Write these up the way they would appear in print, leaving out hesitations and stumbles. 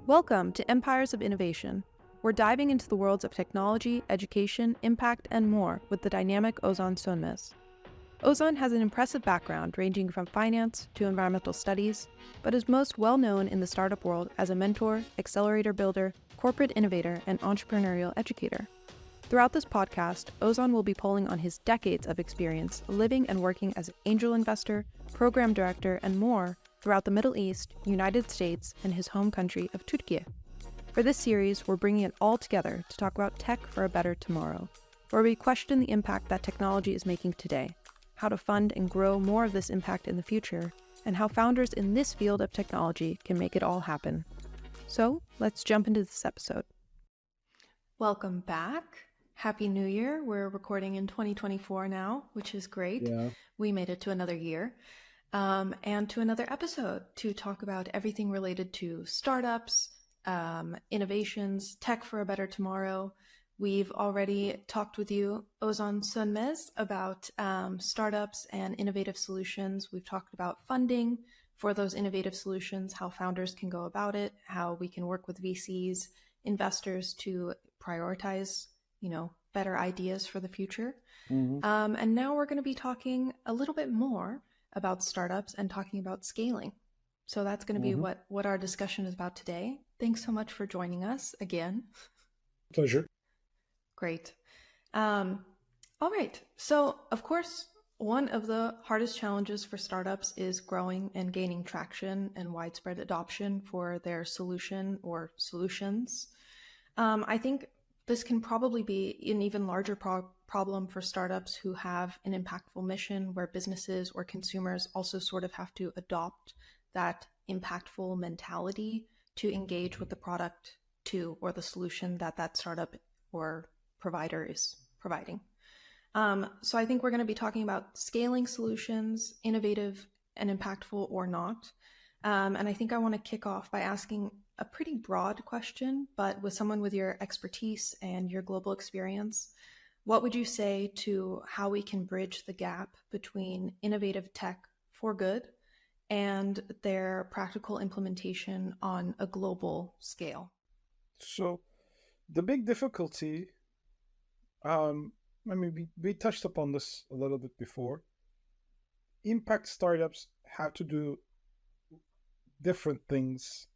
Welcome to Empires of Innovation. We're diving into the worlds of technology, education, impact, and more with the dynamic Ozan Sonmez. Ozan has an impressive background ranging from finance to environmental studies, but is most well known in the startup world as a mentor, accelerator builder, corporate innovator, and entrepreneurial educator. Throughout this podcast, Ozan will be pulling on his decades of experience living and working as an angel investor, program director, and more throughout the Middle East, United States, and his home country of Turkey. For this series, we're bringing it all together to talk about tech for a better tomorrow, where we question the impact that technology is making today, how to fund and grow more of this impact in the future, and how founders in this field of technology can make it all happen. So, let's jump into this episode. Welcome back. Happy New Year. We're recording in 2024 now, which is great. Yeah. We made it to another year. And to another episode to talk about everything related to startups, innovations, tech for a better tomorrow. We've already talked with you, Ozan Sonmez, about startups and innovative solutions. We've talked about funding for those innovative solutions, how founders can go about it, how we can work with VCs, investors to prioritize, better ideas for the future. Mm-hmm. And now we're going to be talking a little bit more about startups and talking about scaling. So that's going to be what our discussion is about today. Thanks so much for joining us again. Pleasure. Great. All right. So, of course, one of the hardest challenges for startups is growing and gaining traction and widespread adoption for their solution or solutions. I think this can probably be an even larger problem for startups who have an impactful mission where businesses or consumers also sort of have to adopt that impactful mentality to engage with the product or the solution that startup or provider is providing. So I think we're going to be talking about scaling solutions, innovative and impactful or not. And I think I want to kick off by asking a pretty broad question, but with someone with your expertise and your global experience, what would you say to how we can bridge the gap between innovative tech for good and their practical implementation on a global scale? So the big difficulty, we touched upon this a little bit before. Impact startups have to do different things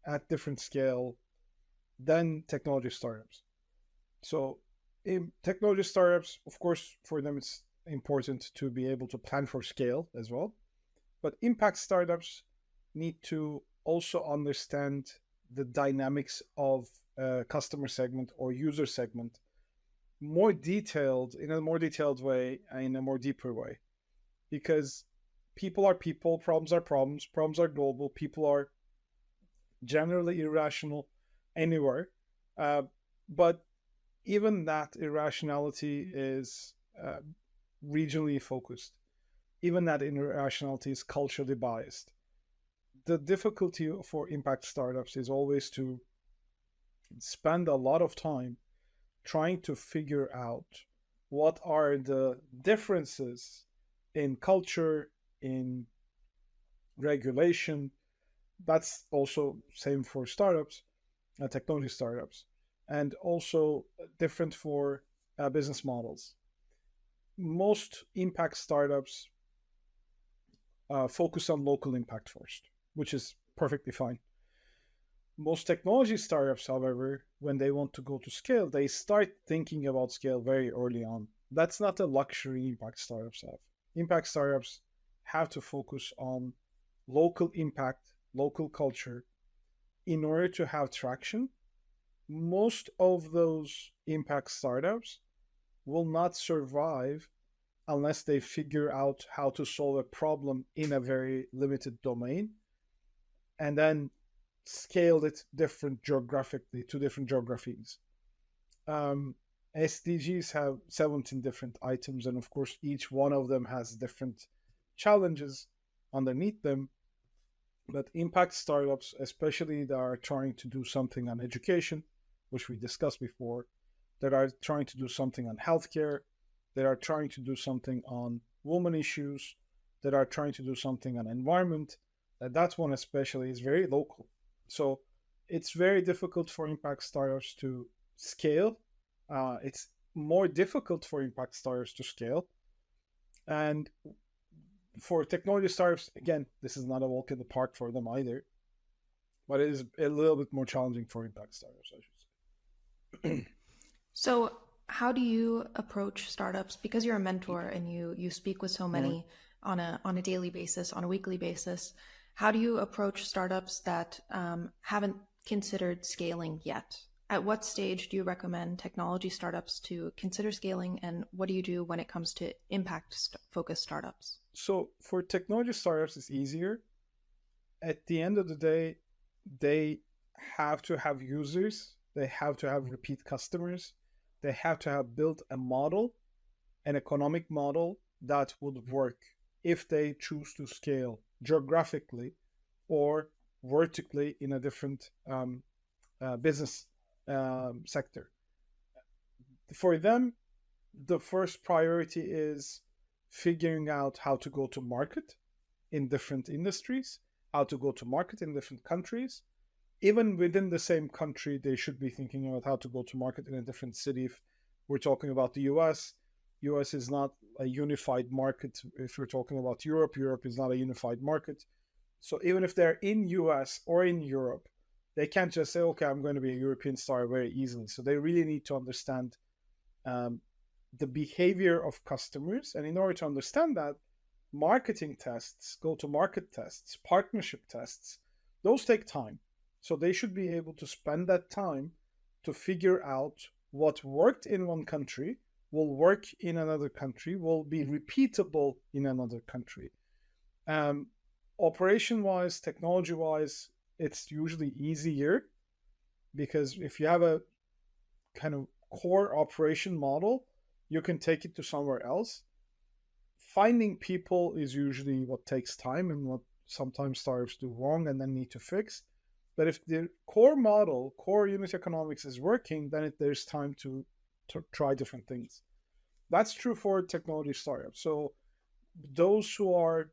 at different scale than technology startups. So in technology startups, of course, for them it's important to be able to plan for scale as well. But impact startups need to also understand the dynamics of a customer segment or user segment in a more detailed way, in a more deeper way. Because people are people, problems are global, people are generally irrational anywhere. But even that irrationality is regionally focused. Even that irrationality is culturally biased. The difficulty for impact startups is always to spend a lot of time trying to figure out what are the differences in culture, in regulation. That's also same for startups, technology startups, and also different for business models. Most impact startups focus on local impact first, which is perfectly fine. Most technology startups, however, when they want to go to scale, they start thinking about scale very early on. That's not a luxury impact startups have. Impact startups have to focus on local impact, local culture, in order to have traction. Most of those impact startups will not survive unless they figure out how to solve a problem in a very limited domain and then scaled it geographically to different geographies. SDGs have 17 different items, and of course, each one of them has different challenges underneath them. But impact startups, especially that are trying to do something on education, which we discussed before, that are trying to do something on healthcare, that are trying to do something on women issues, that are trying to do something on environment, that one especially is very local. So it's very difficult for impact startups to scale. It's more difficult for impact startups to scale. And for technology startups, again, this is not a walk in the park for them either, but it is a little bit more challenging for impact startups, I should say. So, how do you approach startups? Because you're a mentor and you speak with so Mhm. many on a daily basis, on a weekly basis. How do you approach startups that haven't considered scaling yet? At what stage do you recommend technology startups to consider scaling, and what do you do when it comes to focused startups? So for technology startups, it's easier. At the end of the day, they have to have users, they have to have repeat customers, they have to have built a model, an economic model that would work if they choose to scale geographically or vertically in a different business sector. For them, the first priority is figuring out how to go to market in different industries, how to go to market in different countries. Even within the same country, they should be thinking about how to go to market in a different city. If we're talking about the US, US is not a unified market. If we're talking about Europe, Europe is not a unified market. So even if they're in US or in Europe, they can't just say, okay, I'm going to be a European star very easily. So they really need to understand um, the behavior of customers. And in order to understand that, marketing tests, go to market tests, partnership tests, those take time. So they should be able to spend that time to figure out what worked in one country will work in another country, will be repeatable in another country. Um, Operation wise, technology wise, it's usually easier because if you have a kind of core operation model, you can take it to somewhere else. Finding people is usually what takes time and what sometimes startups do wrong and then need to fix. But if the core model, core unit economics is working, then there's time to try different things. That's true for technology startups. So those who are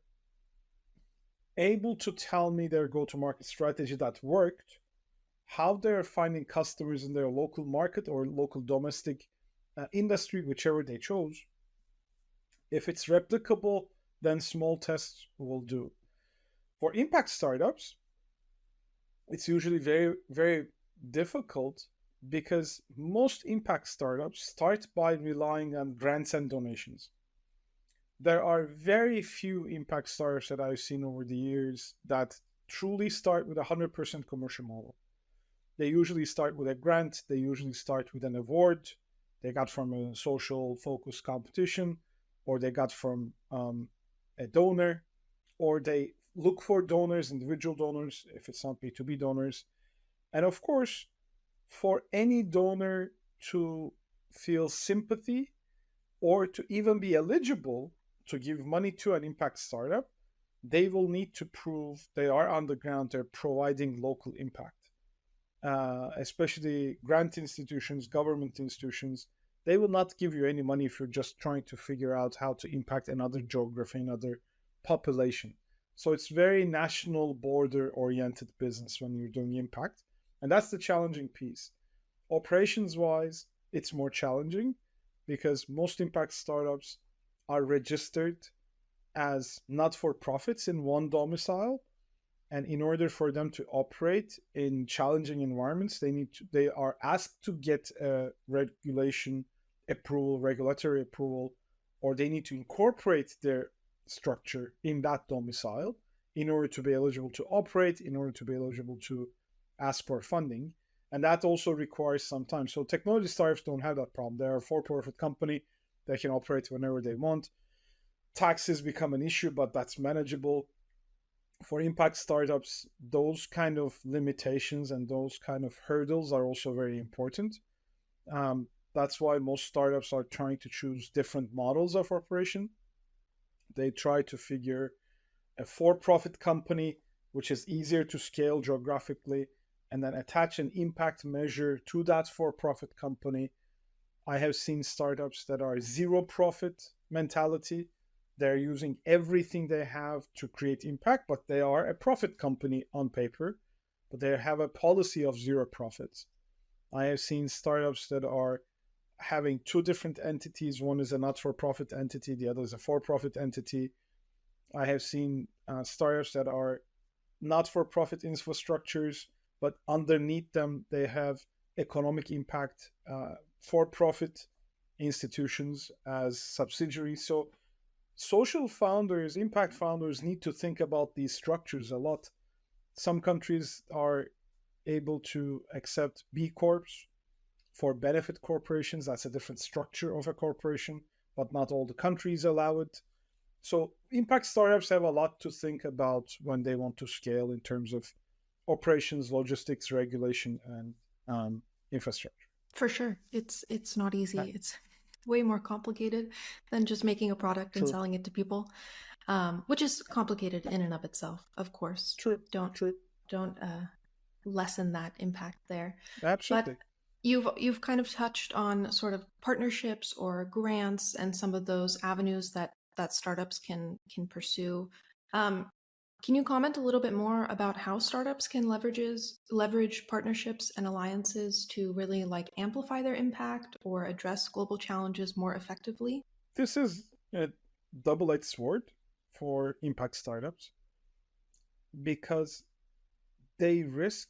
able to tell me their go-to-market strategy that worked, how they're finding customers in their local market or local domestic industry, whichever they chose. If it's replicable, then small tests will do. For impact startups, it's usually very, very difficult because most impact startups start by relying on grants and donations. There are very few impact startups that I've seen over the years that truly start with a 100% commercial model. They usually start with a grant, they usually start with an award they got from a social focused competition, or they got from a donor, or they look for donors, individual donors, if it's not B2B donors. And of course, for any donor to feel sympathy or to even be eligible to give money to an impact startup, they will need to prove they are on the ground, they're providing local impact. Especially grant institutions, government institutions, they will not give you any money if you're just trying to figure out how to impact another geography, another population. So it's very national border oriented business when you're doing impact. And that's the challenging piece. Operations wise, it's more challenging because most impact startups are registered as not for profits in one domicile, and in order for them to operate in challenging environments, they are asked to get a regulation approval, regulatory approval, or they need to incorporate their structure in that domicile in order to be eligible to operate, in order to be eligible to ask for funding. And that also requires some time. So technology startups don't have that problem. They're a for-profit company. They can operate whenever they want. Taxes become an issue, but that's manageable. For impact startups, those kind of limitations and those kind of hurdles are also very important. That's why most startups are trying to choose different models of operation. They try to figure a for-profit company, which is easier to scale geographically, and then attach an impact measure to that for-profit company. I have seen startups that are zero profit mentality. They're using everything they have to create impact, but they are a profit company on paper. but they have a policy of zero profits. I have seen startups that are having two different entities. One is a not-for-profit entity, the other is a for-profit entity. I have seen startups that are not-for-profit infrastructures, but underneath them they have economic impact for-profit institutions as subsidiaries. So social founders, impact founders need to think about these structures a lot. Some countries are able to accept B Corps for benefit corporations. That's a different structure of a corporation, but not all the countries allow it. So impact startups have a lot to think about when they want to scale in terms of operations, logistics, regulation, and infrastructure. For sure. It's not Uh, easy. It's way more complicated than just making a product and True, selling it to people, which is complicated in and of itself, of course. true, Don't true. don't lessen that impact there. But Absolutely. you've kind of touched on sort of partnerships or grants and some of those avenues that startups can pursue. Um, can you comment a little bit more about how startups can leverage partnerships and alliances to really like amplify their impact or address global challenges more effectively? This is a double-edged sword for impact startups because they risk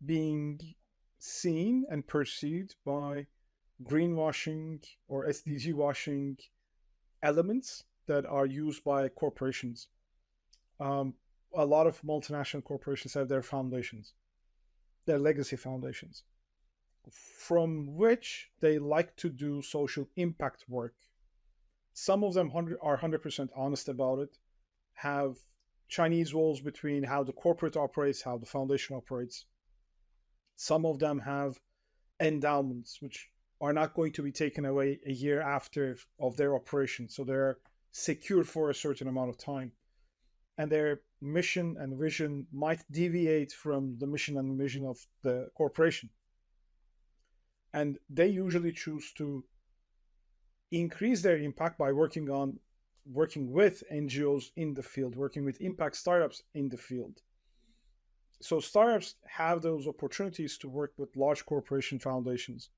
being seen and perceived by greenwashing or SDG washing elements that are used by corporations. Um, a lot of multinational corporations have their foundations, their legacy foundations, from which they like to do social impact work. Some of them are 100% honest about it, have Chinese walls between how the corporate operates, how the foundation operates. Some of them have endowments, which are not going to be taken away a year after of their operation. So they're secure for a certain amount of time. And their mission and vision might deviate from the mission and vision of the corporation. And they usually choose to increase their impact by working with NGOs in the field, working with impact startups in the field. So startups have those opportunities to work with large corporation foundations,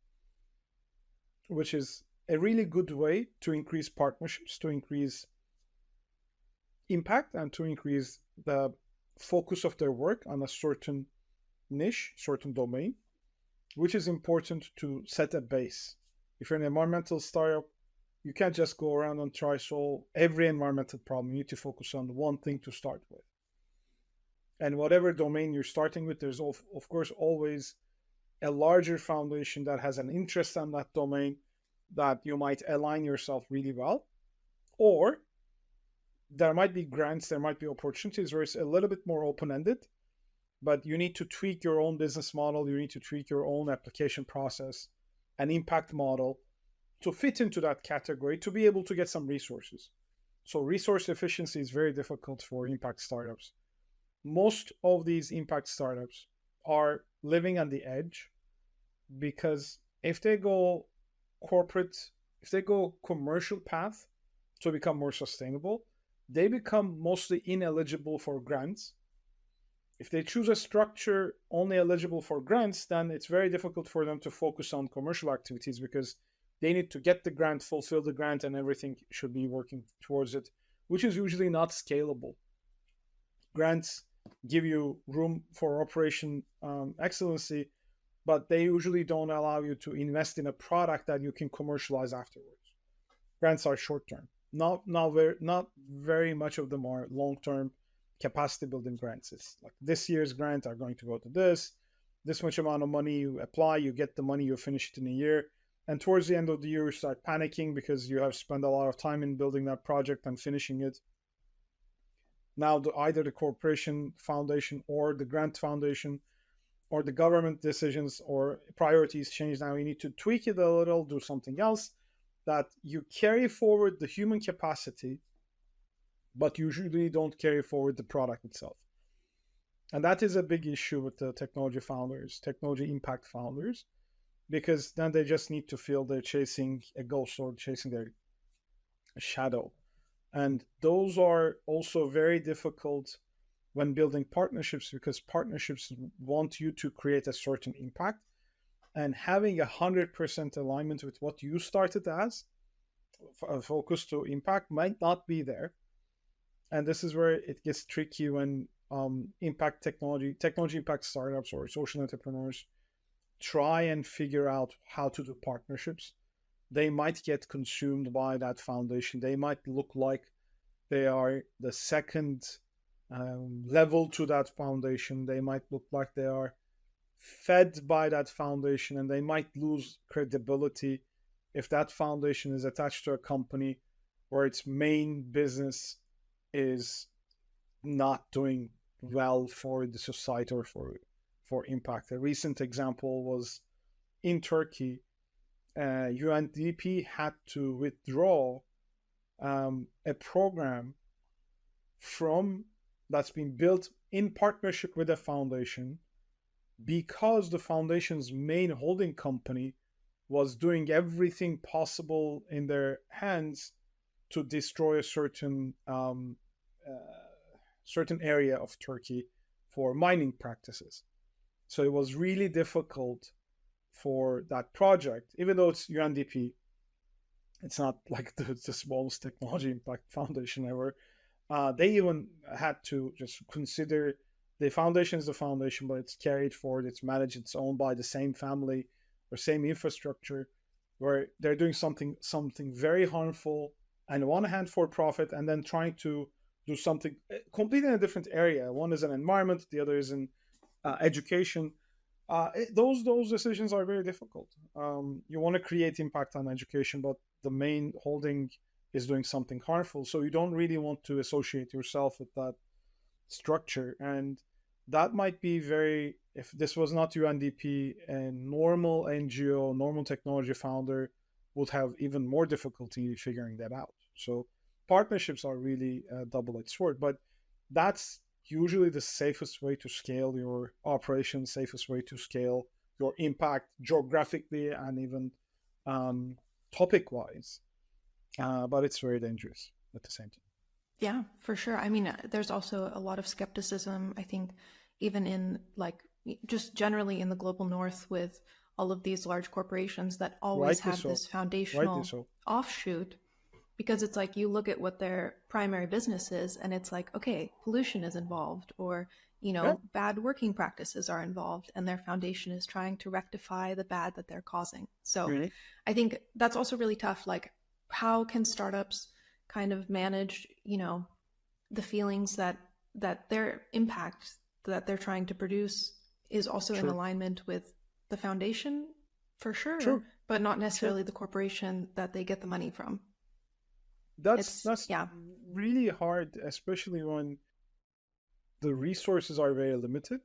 which is a really good way to increase partnerships, to increase impact, and to increase the focus of their work on a certain niche, certain domain, which is important to set a base. If you're an environmental startup, you can't just go around and try solve every environmental problem. You need to focus on one thing to start with. And whatever domain you're starting with, there's of course always a larger foundation that has an interest in that domain that you might align yourself really well. Or there might be grants, there might be opportunities where it's a little bit more open-ended, but you need to tweak your own business model, you need to tweak your own application process and impact model to fit into that category to be able to get some resources. So resource efficiency is very difficult for impact startups. Most of these impact startups are living on the edge because if they go corporate, if they go commercial path to become more sustainable, they become mostly ineligible for grants. If they choose a structure only eligible for grants, then it's very difficult for them to focus on commercial activities because they need to get the grant, fulfill the grant, and everything should be working towards it, which is usually not scalable. Grants give you room for operation excellency, but they usually don't allow you to invest in a product that you can commercialize afterwards. Grants are short term. Not very much of them are long term capacity building grants. It's like this year's grant are going to go to this much amount of money you apply, you get the money, you finish it in a year. And towards the end of the year, you start panicking because you have spent a lot of time in building that project and finishing it. Now, either the corporation foundation or the grant foundation or the government decisions or priorities change. Now you need to tweak it a little, do something else that you carry forward the human capacity, but usually don't carry forward the product itself. And that is a big issue with the technology founders, technology impact founders, because then they just need to feel they're chasing a ghost or chasing their shadow. And those are also very difficult when building partnerships, because partnerships want you to create a certain impact, and having 100% alignment with what you started as, focus to impact, might not be there. And this is where it gets tricky when impact technology impact startups or social entrepreneurs try and figure out how to do partnerships. They might get consumed by that foundation. They might look like they are the second level to that foundation. They might look like they are fed by that foundation, and they might lose credibility if that foundation is attached to a company where its main business is not doing well for the society or for impact. A recent example was in Turkey. UNDP had to withdraw a program from that's been built in partnership with a foundation because the foundation's main holding company was doing everything possible in their hands to destroy a certain area of Turkey for mining practices. So it was really difficult for that project, even though it's UNDP. It's not like the smallest technology impact foundation ever. They even had to just consider the foundation is the foundation, but it's carried forward, it's managed, it's owned by the same family or same infrastructure, where they're doing something very harmful and on one hand for profit, and then trying to do something completely in a different area. One is an environment, the other is in education. Those decisions are very difficult. You want to create impact on education, but the main holding is doing something harmful, so you don't really want to associate yourself with that structure. And that might be very, if this was not UNDP, a normal NGO, normal technology founder would have even more difficulty figuring that out. So partnerships are really a double-edged sword, but that's usually the safest way to scale your operation, safest way to scale your impact geographically and even topic-wise. But it's very dangerous at the same time. Yeah, for sure. I mean, there's also a lot of skepticism, I think, even in like just generally in the global north with all of these large corporations that always Rightly have so. this foundational Rightly so. offshoot, because it's like you look at what their primary business is and it's like, okay, pollution is involved, or Yeah, bad working practices are involved, and their foundation is trying to rectify the bad that they're causing. So really. I think that's also really tough. Like, how can startups kind of manage, the feelings that their impact that they're trying to produce is also in True. alignment with the foundation, for sure, True. but not True. necessarily the corporation that they get the money from. That's It's, yeah. really hard, especially when the resources are very limited.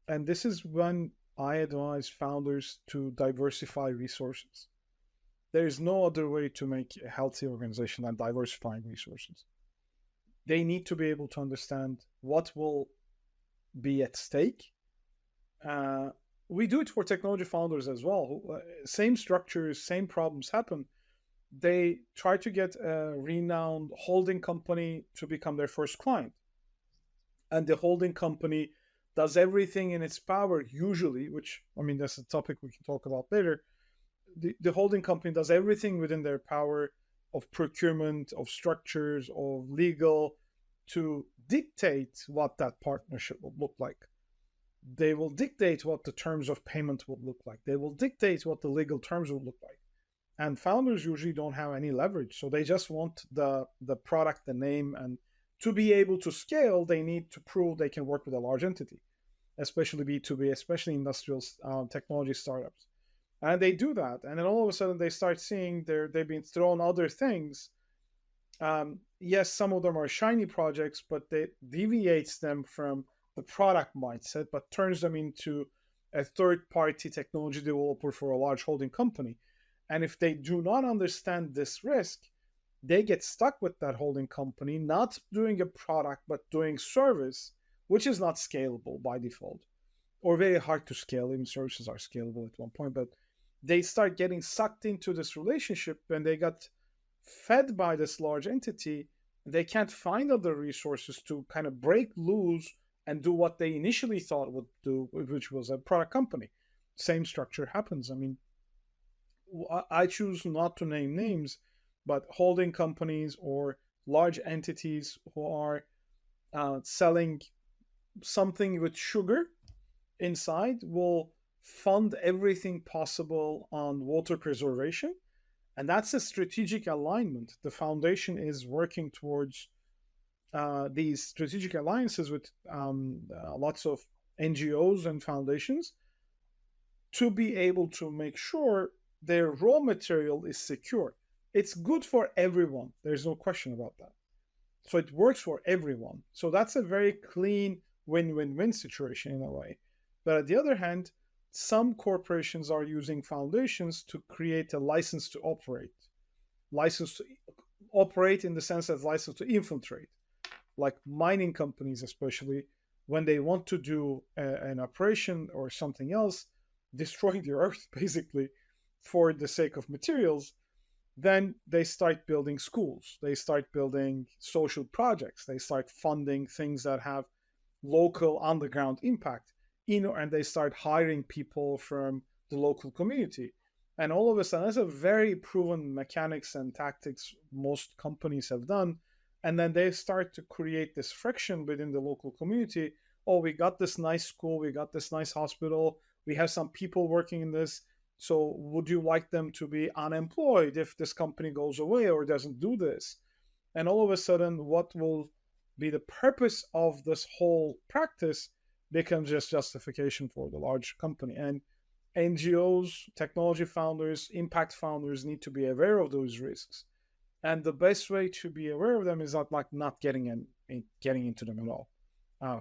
And this is when I advise founders to diversify resources. There is no other way to make a healthy organization than diversifying resources. They need to be able to understand what will be at stake. We do it for technology founders as well. Same structures, same problems happen. They try to get a renowned holding company to become their first client. And the holding company does everything in its power, usually, which, I mean, that's a topic we can talk about later. The holding company does everything within their power of procurement, of structures, of legal, to dictate what that partnership will look like. They will dictate what the terms of payment will look like. They will dictate what the legal terms will look like. And founders usually don't have any leverage. So they just want the product, the name, and to be able to scale, they need to prove they can work with a large entity, especially B2B, especially industrial technology startups. And they do that. And then all of a sudden they start seeing they've been thrown other things. Yes, some of them are shiny projects, but it deviates them from the product mindset, but turns them into a third-party technology developer for a large holding company. And if they do not understand this risk, they get stuck with that holding company, not doing a product, but doing service, which is not scalable by default, or very hard to scale. Even services are scalable at one point, but they start getting sucked into this relationship and they got fed by this large entity, They can't find other resources to kind of break loose and do what they initially thought would do, which was a product company. Same structure happens. I mean, I choose not to name names, but holding companies or large entities who are selling something with sugar inside will fund everything possible on water preservation. And that's a strategic alignment. The foundation is working towards these strategic alliances with lots of NGOs and foundations to be able to make sure their raw material is secure. It's good for everyone. There's no question about that. So it works for everyone. So that's a very clean win-win-win situation in a way. But on the other hand, some corporations are using foundations to create a license to operate. License to operate in the sense that license to infiltrate, like mining companies, especially when they want to do an operation or something else, destroying the earth basically for the sake of materials, then they start building schools, they start building social projects, they start funding things that have local underground impact, and they start hiring people from the local community. And all of a sudden, that's a very proven mechanics and tactics most companies have done. And then they start to create this friction within the local community. Oh, we got this nice school, we got this nice hospital, we have some people working in this. So would you like them to be unemployed if this company goes away or doesn't do this? And all of a sudden, what will be the purpose of this whole practice becomes just justification for the large company. And NGOs, technology founders, impact founders need to be aware of those risks. And the best way to be aware of them is not getting into them at all.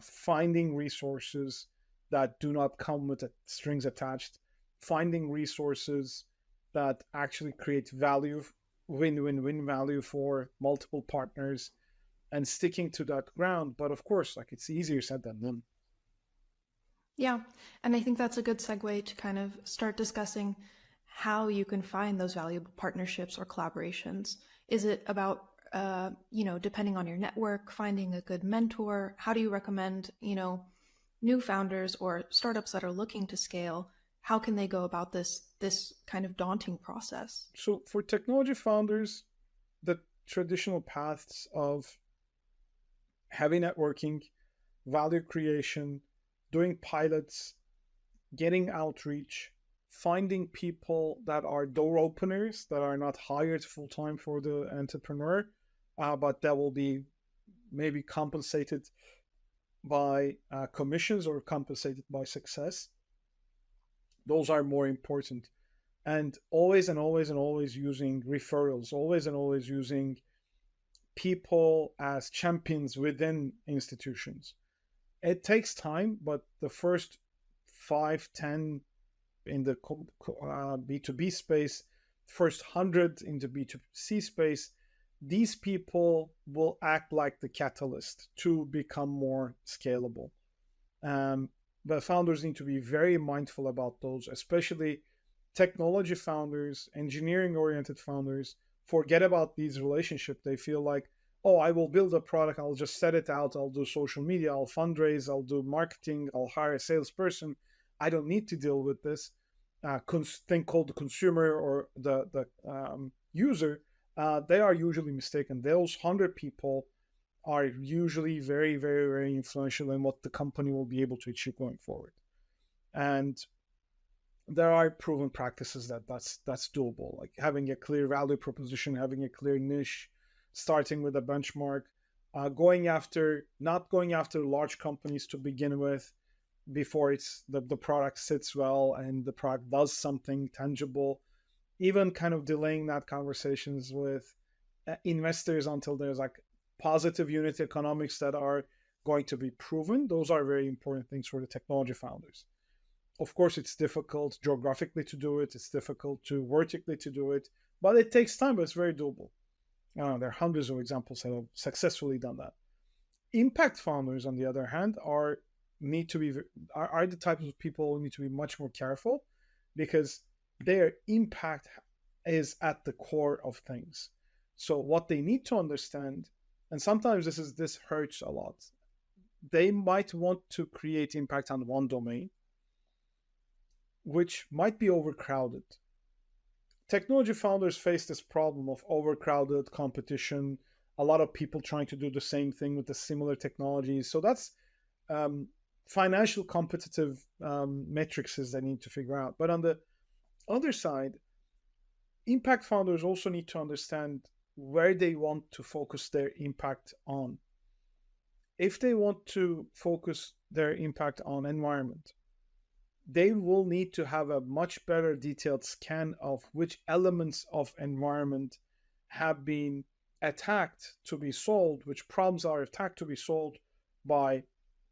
Finding resources that do not come with strings attached, finding resources that actually create value, win-win-win value for multiple partners, and sticking to that ground. But of course, like, it's easier said than done. Yeah, and I think that's a good segue to kind of start discussing how you can find those valuable partnerships or collaborations. Is it about, depending on your network, finding a good mentor? How do you recommend, new founders or startups that are looking to scale? How can they go about this kind of daunting process? So for technology founders, the traditional paths of heavy networking, value creation, doing pilots, getting outreach, finding people that are door openers, that are not hired full time for the entrepreneur, but that will be maybe compensated by commissions or compensated by success. Those are more important. And always and always and always using referrals, always and always using people as champions within institutions. It takes time, but the first 5, 10 in the B2B space, first 100 in the B2C space, these people will act like the catalyst to become more scalable. But founders need to be very mindful about those, especially technology founders, engineering oriented founders. Forget about these relationships. They feel like, oh, I will build a product, I'll just set it out, I'll do social media, I'll fundraise, I'll do marketing, I'll hire a salesperson. I don't need to deal with this thing called the consumer or the user. They are usually mistaken. Those 100 people are usually very, very, very influential in what the company will be able to achieve going forward. And there are proven practices that's doable, like having a clear value proposition, having a clear niche, starting with a benchmark, not going after large companies to begin with before it's the product sits well and the product does something tangible, even kind of delaying that conversations with investors until there's like positive unit economics that are going to be proven. Those are very important things for the technology founders. Of course, it's difficult geographically to do it, it's difficult to vertically to do it, but it takes time, but it's very doable. There are hundreds of examples that have successfully done that. Impact founders, on the other hand, are the types of people who need to be much more careful, because their impact is at the core of things. So what they need to understand And sometimes this hurts a lot. They might want to create impact on one domain, which might be overcrowded. Technology founders face this problem of overcrowded competition, a lot of people trying to do the same thing with the similar technologies. So that's um, financial competitive matrices they need to figure out. But on the other side, impact founders also need to understand where they want to focus their impact on. If they want to focus their impact on environment, they will need to have a much better detailed scan of which elements of environment have been attacked to be solved, which problems are attacked to be solved by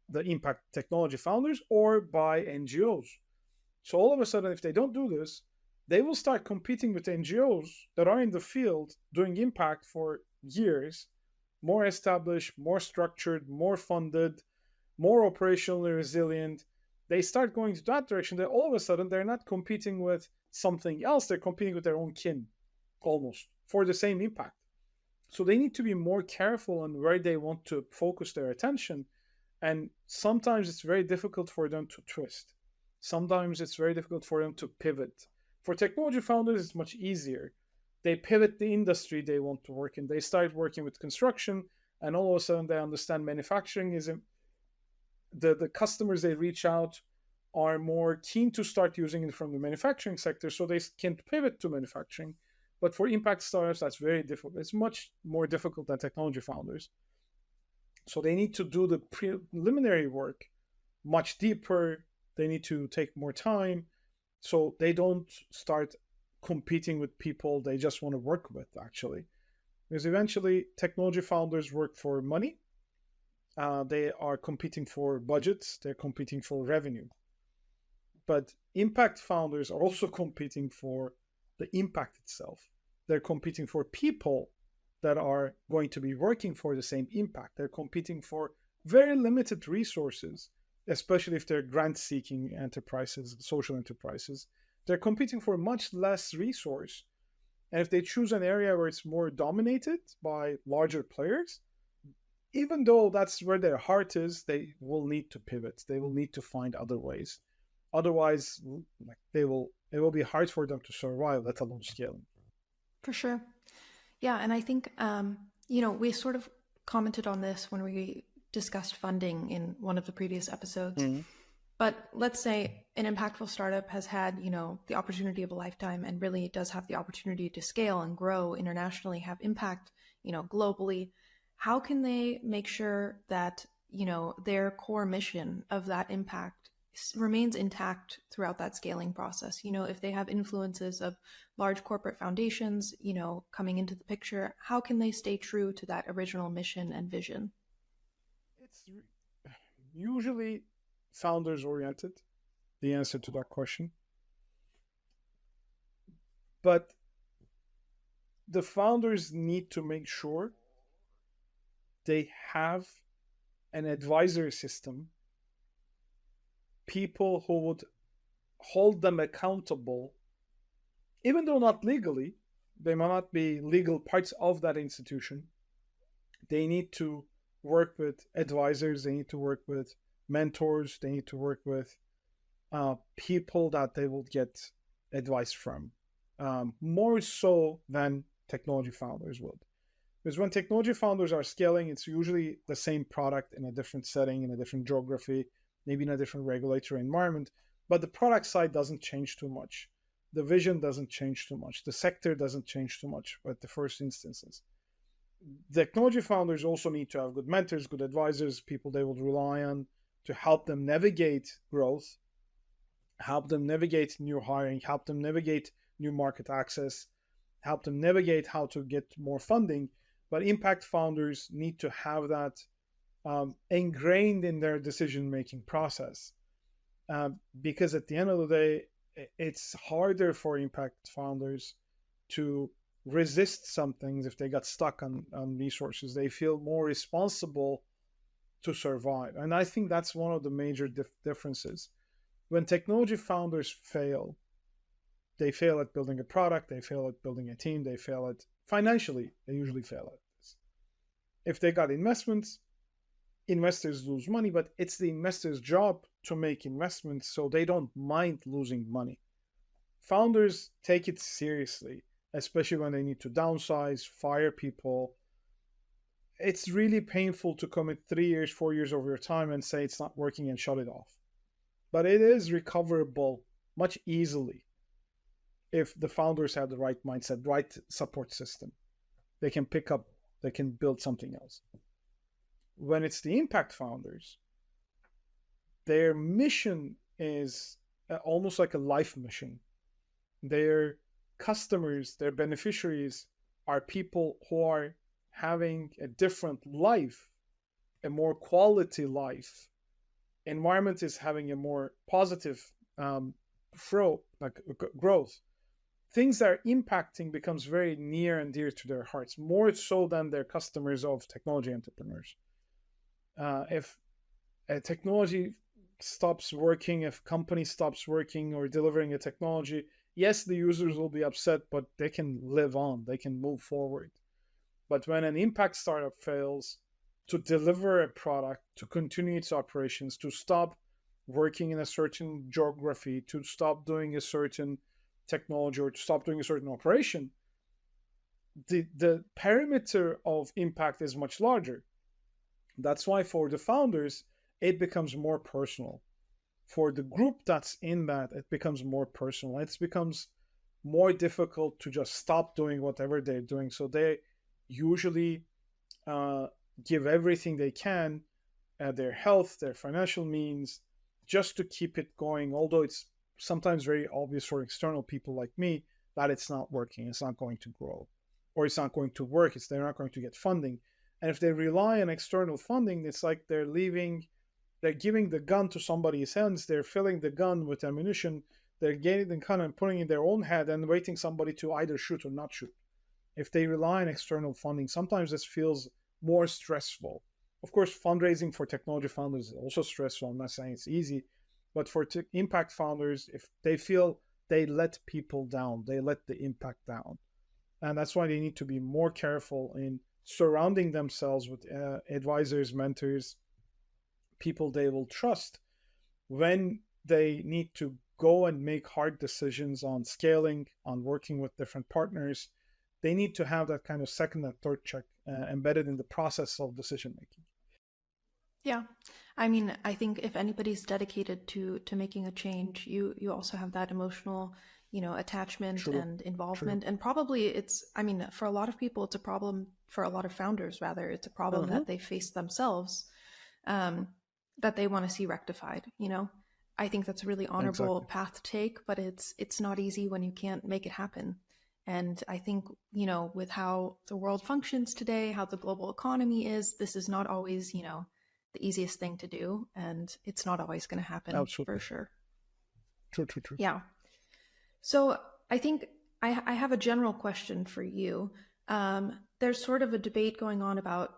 the impact technology founders or by NGOs. So all of a sudden, if they don't do this, they will start competing with NGOs that are in the field doing impact for years, more established, more structured, more funded, more operationally resilient. They start going to that direction. That all of a sudden they're not competing with something else, they're competing with their own kin almost for the same impact. So they need to be more careful on where they want to focus their attention. And sometimes it's very difficult for them to twist. Sometimes it's very difficult for them to pivot. For technology founders, it's much easier. They pivot the industry they want to work in. They start working with construction, and all of a sudden they understand manufacturing is the customers they reach out are more keen to start using it from the manufacturing sector, so they can pivot to manufacturing. But for impact startups, that's very difficult. It's much more difficult than technology founders. So they need to do the preliminary work much deeper. They need to take more time, so they don't start competing with people they just want to work with, actually. Because eventually, technology founders work for money. They are competing for budgets. They're competing for revenue. But impact founders are also competing for the impact itself. They're competing for people that are going to be working for the same impact. They're competing for very limited resources, especially if they're grant-seeking enterprises, social enterprises. They're competing for much less resource. And if they choose an area where it's more dominated by larger players, even though that's where their heart is, they will need to pivot. They will need to find other ways. Otherwise, it will be hard for them to survive, let alone scaling. For sure. Yeah, and I think we sort of commented on this when we discussed funding in one of the previous episodes. Mm-hmm. But let's say an impactful startup has had, the opportunity of a lifetime and really does have the opportunity to scale and grow internationally, have impact, globally. How can they make sure that, their core mission of that impact remains intact throughout that scaling process? If they have influences of large corporate foundations, coming into the picture, how can they stay true to that original mission and vision? It's usually founders oriented, the answer to that question. But the founders need to make sure they have an advisory system, people who would hold them accountable, even though not legally, they might not be legal parts of that institution. They need to work with advisors, they need to work with mentors, they need to work with people that they will get advice from, more so than technology founders would. Because when technology founders are scaling, it's usually the same product in a different setting, in a different geography, maybe in a different regulatory environment, but the product side doesn't change too much. The vision doesn't change too much. The sector doesn't change too much at the first instances. Technology founders also need to have good mentors, good advisors, people they will rely on to help them navigate growth, help them navigate new hiring, help them navigate new market access, help them navigate how to get more funding. But impact founders need to have that ingrained in their decision-making process. Because at the end of the day, it's harder for impact founders to resist some things if they got stuck on resources. They feel more responsible to survive. And I think that's one of the major differences. When technology founders fail, they fail at building a product, they fail at building a team, they fail at financially, they usually fail at this. If they got investments, investors lose money, but it's the investor's job to make investments, so they don't mind losing money. Founders take it seriously, especially when they need to downsize, fire people. It's really painful to commit 3 years, 4 years of your time and say it's not working and shut it off. But it is recoverable much easily if the founders have the right mindset, right support system. They can pick up, they can build something else. When it's the impact founders, their mission is almost like a life mission. Their customers, their beneficiaries are people who are having a different life, a more quality life. Environment is having a more positive growth. Things that are impacting becomes very near and dear to their hearts, more so than their customers of technology entrepreneurs. If a technology stops working, if company stops working or delivering a technology, yes, the users will be upset, but they can live on, they can move forward. But when an impact startup fails to deliver a product, to continue its operations, to stop working in a certain geography, to stop doing a certain technology, or to stop doing a certain operation, the perimeter of impact is much larger. That's why for the founders, it becomes more personal. For the group that's in that, it becomes more personal. It becomes more difficult to just stop doing whatever they're doing. So they usually give everything they can, their health, their financial means, just to keep it going. Although it's sometimes very obvious for external people like me that it's not working, it's not going to grow, or it's not going to work, they're not going to get funding. And if they rely on external funding, it's like they're giving the gun to somebody's hands, they're filling the gun with ammunition, they're getting the gun and putting it in their own head and waiting somebody to either shoot or not shoot. If they rely on external funding, sometimes this feels more stressful. Of course, fundraising for technology founders is also stressful. I'm not saying it's easy, but for impact founders, if they feel they let people down, they let the impact down. And that's why they need to be more careful in surrounding themselves with advisors, mentors, people they will trust when they need to go and make hard decisions on scaling, on working with different partners. They need to have that kind of second and third check embedded in the process of decision making. Yeah. I mean, I think if anybody's dedicated to making a change, you also have that emotional, attachment True. and involvement. True. And probably for a lot of people, it's a problem, for a lot of founders rather, it's a problem that they face themselves, that they want to see rectified. I think that's a really honorable path to take, but it's not easy when you can't make it happen. And I think, with how the world functions today, how the global economy is, this is not always, the easiest thing to do. And it's not always going to happen. Absolutely. For sure. True. Yeah. So I think I have a general question for you. There's sort of a debate going on about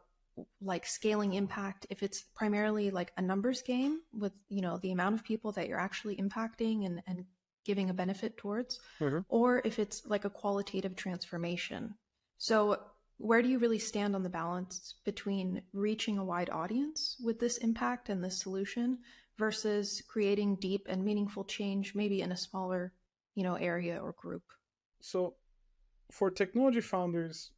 like scaling impact, if it's primarily like a numbers game with, the amount of people that you're actually impacting and giving a benefit towards, or if it's like a qualitative transformation. So where do you really stand on the balance between reaching a wide audience with this impact and this solution versus creating deep and meaningful change, maybe in a smaller, area or group? So for technology founders,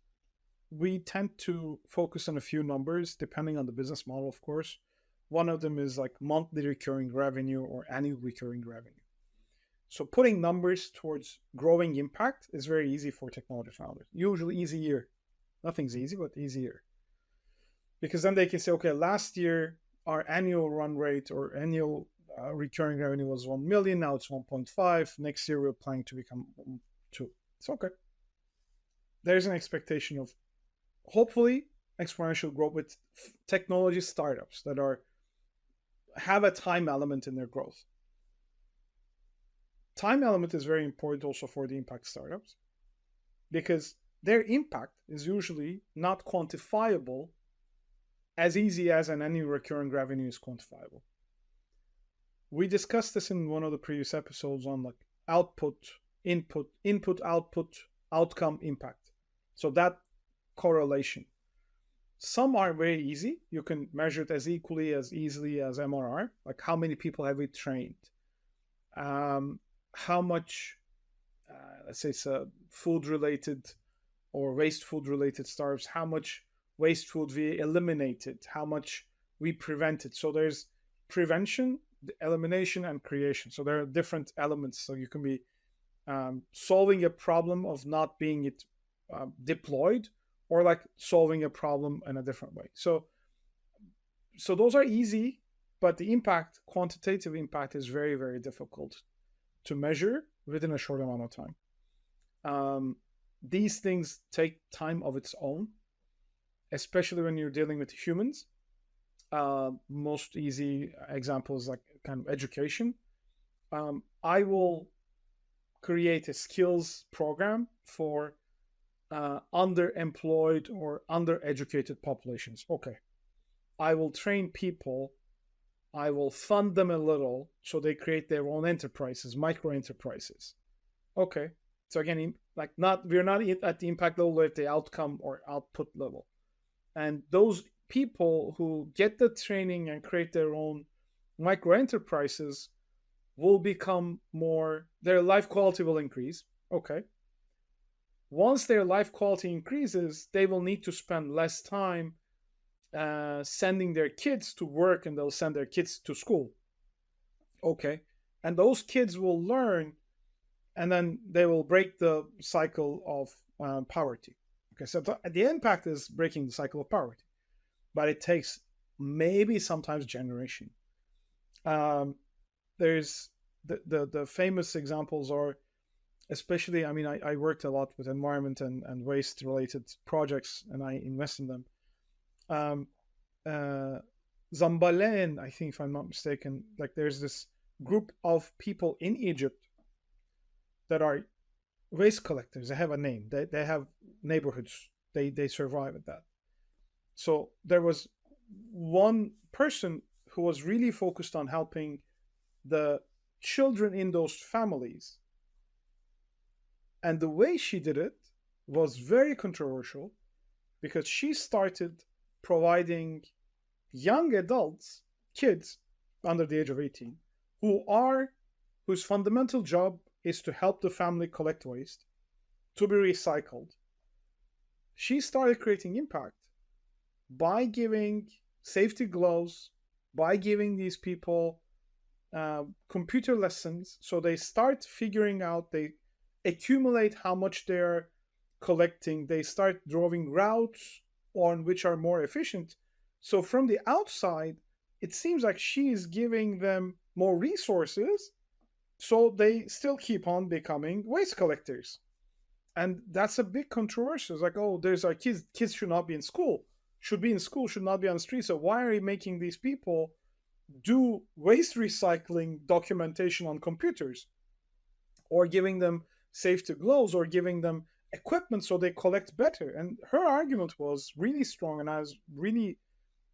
we tend to focus on a few numbers depending on the business model, of course. One of them is like monthly recurring revenue or annual recurring revenue. So putting numbers towards growing impact is very easy for technology founders. Usually easier. Nothing's easy, but easier. Because then they can say, okay, last year our annual run rate or annual recurring revenue was 1 million. Now it's 1.5. Next year we're planning to become 2. It's okay. There's an expectation of hopefully exponential growth with technology startups that have a time element in their growth. Time element is very important also for the impact startups because their impact is usually not quantifiable as easy as an annual recurring revenue is quantifiable. We discussed this in one of the previous episodes on like output, input, output, outcome, impact. So that correlation. Some are very easy. You can measure it as easily as MRR. Like how many people have we trained? How much, let's say it's a food related or waste food related startups, how much waste food we eliminated, how much we prevented. So there's prevention, elimination, and creation. So there are different elements. So you can be solving a problem of not being it deployed, or like solving a problem in a different way. So those are easy, but the impact, quantitative impact, is very, very difficult to measure within a short amount of time. These things take time of its own, especially when you're dealing with humans. Most easy examples like kind of education. I will create a skills program for underemployed or undereducated populations. Okay. I will train people. I will fund them a little so they create their own enterprises, micro enterprises. Okay. So again, like we're not at the impact level, we're at the outcome or output level. And those people who get the training and create their own micro enterprises will become more, their life quality will increase. Okay. Once their life quality increases, they will need to spend less time sending their kids to work, and they'll send their kids to school. Okay. And those kids will learn, and then they will break the cycle of poverty. Okay. So the impact is breaking the cycle of poverty, but it takes maybe sometimes generation. There's the famous examples are, especially, I mean, I worked a lot with environment and waste related projects, and I invest in them. Zambalen, I think, if I'm not mistaken, like there's this group of people in Egypt that are waste collectors. They have a name. They have neighborhoods. They survive at that. So there was one person who was really focused on helping the children in those families. And the way she did it was very controversial, because she started providing young adults, kids under the age of 18, whose fundamental job is to help the family collect waste to be recycled. She started creating impact by giving safety gloves, by giving these people computer lessons, so they start figuring out, they accumulate how much they're collecting, they start drawing routes on which are more efficient. So from the outside, it seems like she is giving them more resources, so they still keep on becoming waste collectors. And that's a big controversy. It's like, oh, there's our kids should not be in school, should be in school, should not be on the street. So why are you making these people do waste recycling documentation on computers, or giving them safety gloves, or giving them equipment so they collect better? And her argument was really strong, and I was really,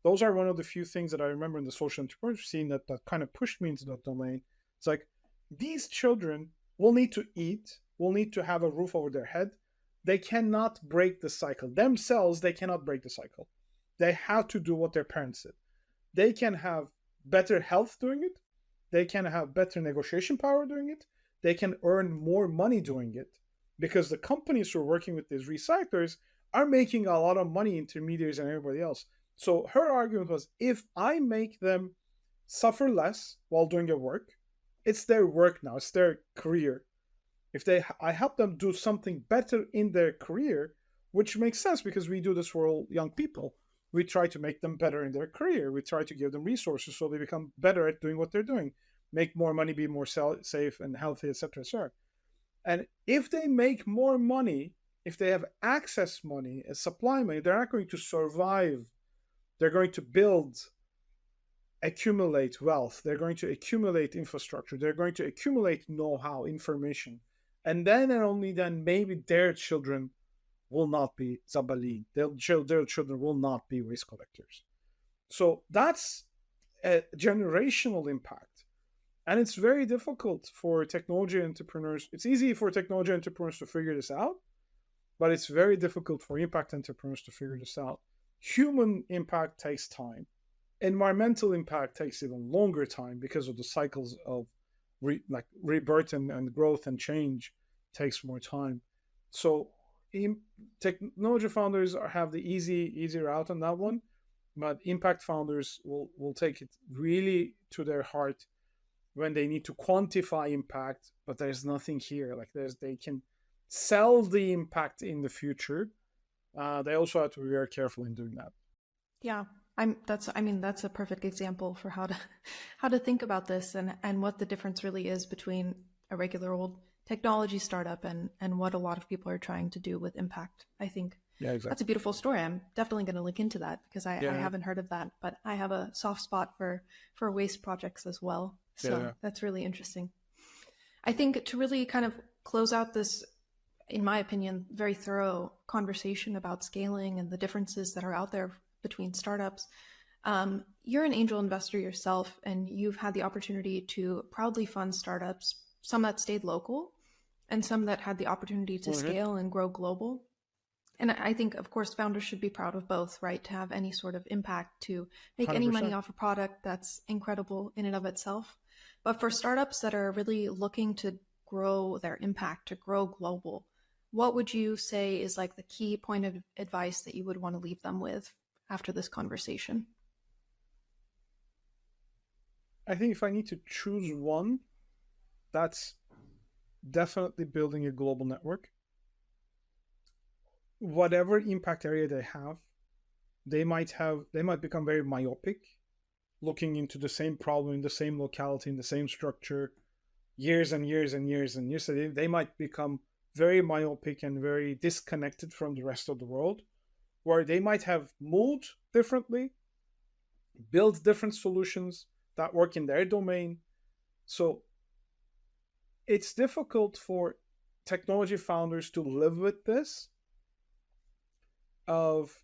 those are one of the few things that I remember in the social entrepreneurship scene that kind of pushed me into that domain. It's like, these children will need to eat, will need to have a roof over their head. They cannot break the cycle themselves. They cannot break the cycle. They have to do what their parents did. They can have better health doing it. They can have better negotiation power doing it. They can earn more money doing it, because the companies who are working with these recyclers are making a lot of money, intermediaries and everybody else. So her argument was, if I make them suffer less while doing their work, it's their work now, it's their career. If I help them do something better in their career, which makes sense because we do this for all young people. We try to make them better in their career. We try to give them resources so they become better at doing what they're doing, make more money, be more safe and healthy, etc., etc. And if they make more money, if they have access money, supply money, they're not going to survive. They're going to build, accumulate wealth. They're going to accumulate infrastructure. They're going to accumulate know-how, information. And then and only then, maybe their children will not be Zabalin. Their children will not be waste collectors. So that's a generational impact. And it's very difficult for technology entrepreneurs. It's easy for technology entrepreneurs to figure this out, but it's very difficult for impact entrepreneurs to figure this out. Human impact takes time. Environmental impact takes even longer time because of the cycles of rebirth and growth and change takes more time. So technology founders have the easy route on that one, but impact founders will take it really to their heart when they need to quantify impact, but there's nothing here. Like they can sell the impact in the future. They also have to be very careful in doing that. Yeah, that's a perfect example for how to how to think about this and what the difference really is between a regular old technology startup and what a lot of people are trying to do with impact. I think Yeah, that's a exactly. beautiful story. I'm definitely going to link into that because I Yeah, haven't heard of that, but I have a soft spot for waste projects as well. So yeah, that's really interesting. I think to really kind of close out this, in my opinion, very thorough conversation about scaling and the differences that are out there between startups. You're an angel investor yourself, and you've had the opportunity to proudly fund startups, some that stayed local and some that had the opportunity to yeah. scale and grow global. And I think, of course, founders should be proud of both, right? To have any sort of impact, to make any money 100%. off a product that's incredible in and of itself. But for startups that are really looking to grow their impact, to grow global, what would you say is like the key point of advice that you would want to leave them with after this conversation? I think if I need to choose one, that's definitely building a global network. Whatever impact area they might become very myopic, looking into the same problem in the same locality, in the same structure, years and years and years and years. So they might become very myopic and very disconnected from the rest of the world, where they might have moved differently, build different solutions that work in their domain. So it's difficult for technology founders to live with this of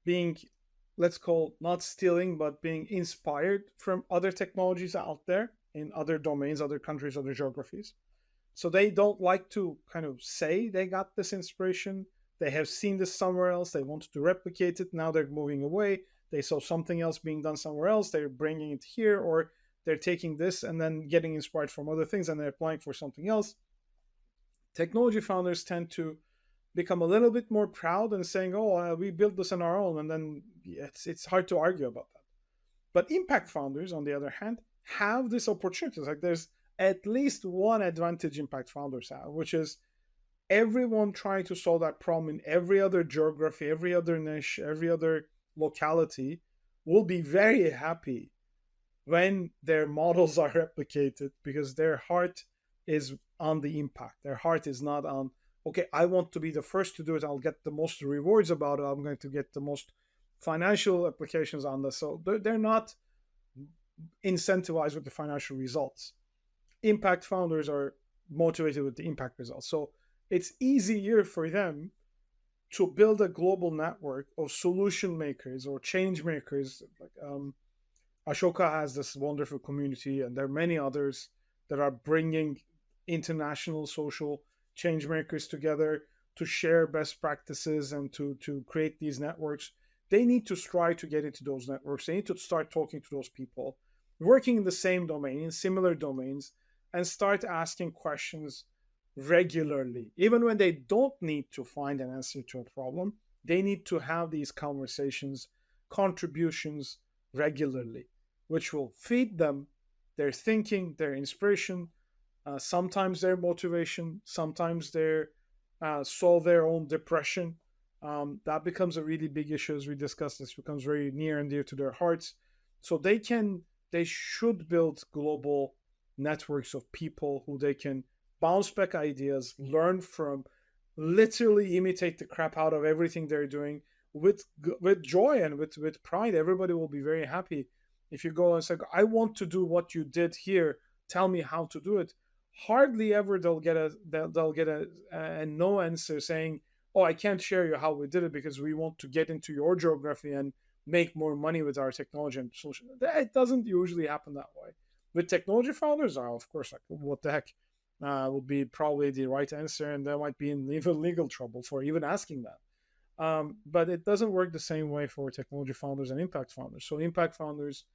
being, let's call, not stealing, but being inspired from other technologies out there in other domains, other countries, other geographies. So they don't like to kind of say they got this inspiration. They have seen this somewhere else. They wanted to replicate it. Now they're moving away. They saw something else being done somewhere else. They're bringing it here, or they're taking this and then getting inspired from other things and they're applying for something else. Technology founders tend to become a little bit more proud and saying, "Oh, we built this on our own," and then it's hard to argue about that. But impact founders, on the other hand, have this opportunity. Like there's at least one advantage impact founders have, which is everyone trying to solve that problem in every other geography, every other niche, every other locality will be very happy when their models are replicated because their heart is on the impact. Their heart is not on, okay, I want to be the first to do it. I'll get the most rewards about it. I'm going to get the most financial applications on this. So they're not incentivized with the financial results. Impact founders are motivated with the impact results. So it's easier for them to build a global network of solution makers or change makers. Like Ashoka has this wonderful community, and there are many others that are bringing international social change makers together to share best practices and to create these networks. They need to strive to get into those networks. They need to start talking to those people, working in the same domain, in similar domains, and start asking questions regularly. Even when they don't need to find an answer to a problem, they need to have these conversations, contributions regularly, which will feed them their thinking, their inspiration, sometimes their motivation, sometimes their solve their own depression. That becomes a really big issue as we discussed. This becomes very near and dear to their hearts. So they should build global networks of people who they can bounce back ideas, learn from, literally imitate the crap out of everything they're doing with joy and with pride. Everybody will be very happy if you go and say, "I want to do what you did here. Tell me how to do it." Hardly ever they'll get a no answer saying, "Oh, I can't share you how we did it because we want to get into your geography and make more money with our technology and solution." It doesn't usually happen that way. With technology founders, are of course, like, what the heck, would be probably the right answer, and they might be in even legal trouble for even asking that. But it doesn't work the same way for technology founders and impact founders. So impact founders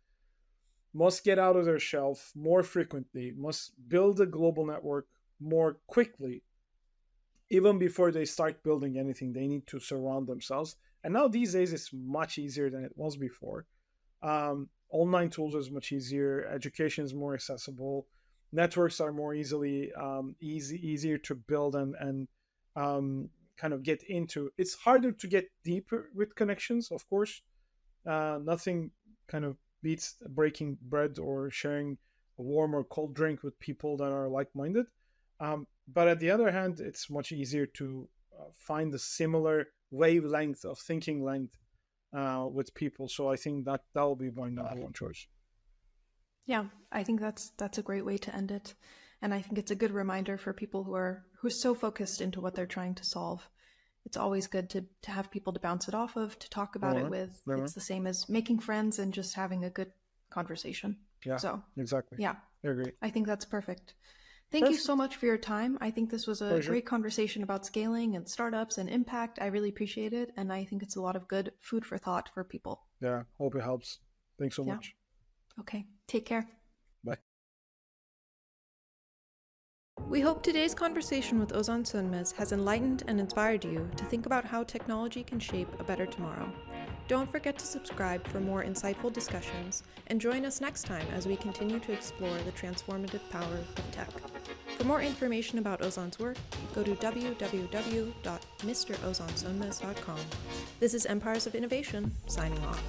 must get out of their shelf more frequently, must build a global network more quickly. Even before they start building anything, they need to surround themselves. And now these days, it's much easier than it was before. Online tools is much easier. Education is more accessible. Networks are more easier to build and kind of get into. It's harder to get deeper with connections, of course. Nothing kind of beats breaking bread or sharing a warm or cold drink with people that are like-minded. But at the other hand, it's much easier to find a similar wavelength of thinking length with people. So I think that will be my number one choice. Yeah, I think that's a great way to end it. And I think it's a good reminder for people who are so focused into what they're trying to solve. It's always good to have people to bounce it off of, to talk about it with. It's the same as making friends and just having a good conversation. Yeah, so exactly. Yeah, I agree. I think that's perfect. Thank you so much for your time. I think this was a great conversation about scaling and startups and impact. I really appreciate it. And I think it's a lot of good food for thought for people. Yeah, hope it helps. Thanks so much. Okay, take care. Bye. We hope today's conversation with Ozan Sonmez has enlightened and inspired you to think about how technology can shape a better tomorrow. Don't forget to subscribe for more insightful discussions, and join us next time as we continue to explore the transformative power of tech. For more information about Ozan's work, go to www.mrozonsonmez.com. This is Empires of Innovation, signing off.